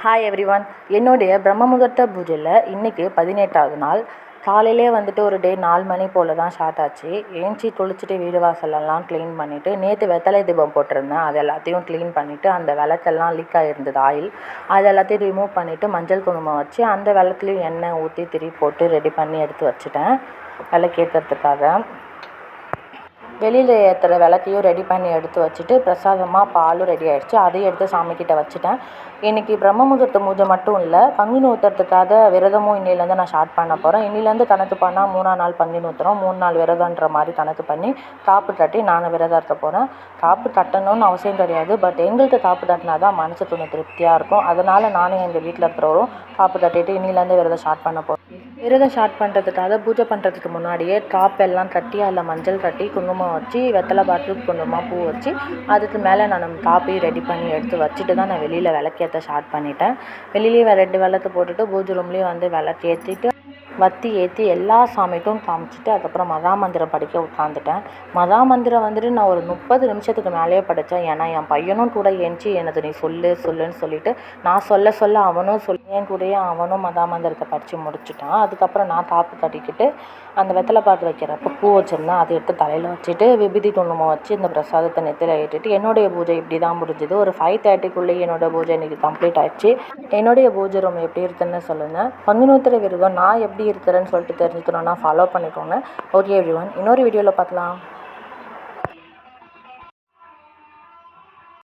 Hi everyone. என்னுடைய பிரம்ம முகூர்த்த பூஜையில் இன்றைக்கி 18வது நாள். காலையிலே ஒரு டே 4 மணி போல் தான் ஸ்டார்ட் ஆச்சு. ஏஞ்சி குளிச்சுட்டு வீடு வாசலெல்லாம் க்ளீன் பண்ணிவிட்டு நேற்று வெத்தலை தீபம் போட்டிருந்தேன். அது எல்லாத்தையும் க்ளீன் பண்ணிவிட்டு அந்த விளக்கெல்லாம் லீக் ஆகிருந்தது ஆயில், அது எல்லாத்தையும் ரிமூவ் பண்ணிவிட்டு மஞ்சள் குங்குமம் வச்சு அந்த விளக்குலையும் எண்ணெய் ஊற்றி திரி போட்டு ரெடி பண்ணி எடுத்து வச்சுட்டேன் விளக்கேற்றுறதுக்காக. வெளியில் ஏற்றுற விளக்கையும் ரெடி பண்ணி எடுத்து வச்சுட்டு பிரசாதமாக பாலும் ரெடி ஆகிடுச்சு. அதையும் எடுத்து சாமிக்கிட்ட வச்சுட்டேன். இன்றைக்கி பிரம்ம முகூர்த்த பூஜை மட்டும் இல்லை, பங்குனி உத்திரத்துக்காக விரதமும் இன்னிலேருந்து நான் ஸ்டார்ட் பண்ண போகிறேன். இன்னிலேருந்து கணக்கு பண்ணால் 3ஆம் நாள் பங்குனி உத்திரம், 3 நாள் விரதன்ற மாதிரி கணக்கு பண்ணி காப்பு தட்டி நான் விரதம் இருக்க போகிறேன். காப்பு தட்டணும்னு அவசியம் கிடையாது, பட் எங்கள்கிட்ட காப்பு தட்டினா தான் மனசு கொஞ்சம் திருப்தியாக இருக்கும். அதனால் நானும் எங்கள் வீட்டில் இருக்கிறவரும் காப்பு தட்டிட்டு இன்னிலேருந்து விரதம் ஸ்டார்ட் பண்ண போகிறோம். விரதம் ஸ்டார்ட் பண்ணுறதுக்காக பூஜை பண்ணுறதுக்கு முன்னாடியே டாப் எல்லாம் கட்டி அதில் மஞ்சள் கட்டி குங்குமம் வச்சு வெத்தலை பாட்டில் குங்குமமாக பூ வச்சு அதுக்கு மேலே நான் டாப்பையும் ரெடி பண்ணி எடுத்து வச்சுட்டு தான் நான் வெளியில் விளக்கேற்ற ஸ்டார்ட் பண்ணிட்டேன். வெளியிலேயே 2 விளக்கு போட்டுட்டு பூஜை ரூம்லேயும் விளக்கு ஏற்றிட்டு வத்தி ஏற்றி எல்லா சாமிக்கும் காமிச்சிட்டு அதுக்கப்புறம் மகாமந்திரம் படிக்க உட்காந்துட்டேன். மகாமந்திரம் நான் ஒரு 30 நிமிஷத்துக்கு மேலேயே படித்தேன். ஏன்னா என் பையனும் கூட ஏஞ்சி எனது நீ சொல்லுன்னு சொல்லிட்டு நான் சொல்ல அவனும் என் கூடயே அவனும் மகாமந்திரத்தை படித்து முடிச்சுட்டான். அதுக்கப்புறம் நான் காப்பு கட்டிக்கிட்டு அந்த வெத்தலை பாட்டு வைக்கிறப்ப பூ வச்சுருந்தேன். அதை எடுத்து தலையில் வச்சுட்டு விபூதி குங்குமம் வச்சு இந்த பிரசாதத்தை நெத்தியில் ஏற்றிட்டு என்னுடைய பூஜை இப்படி தான் முடிஞ்சுது. ஒரு 5:30க்குள்ளேயே என்னோடய பூஜை இன்றைக்கி கம்ப்ளீட் ஆகிடுச்சு. என்னுடைய பூஜை ரூம் எப்படி இருக்குன்னு சொல்லுங்கள். பங்குனி உத்திர விரதம் நான் எப்படி இருக்கிறேன்னு சொல்லிட்டு தெரிஞ்சுக்கணுன்னா ஃபாலோ பண்ணிக்கோங்க. ஓகே எவ்ரிவன், இன்னொரு வீடியோவில் பார்க்கலாம்.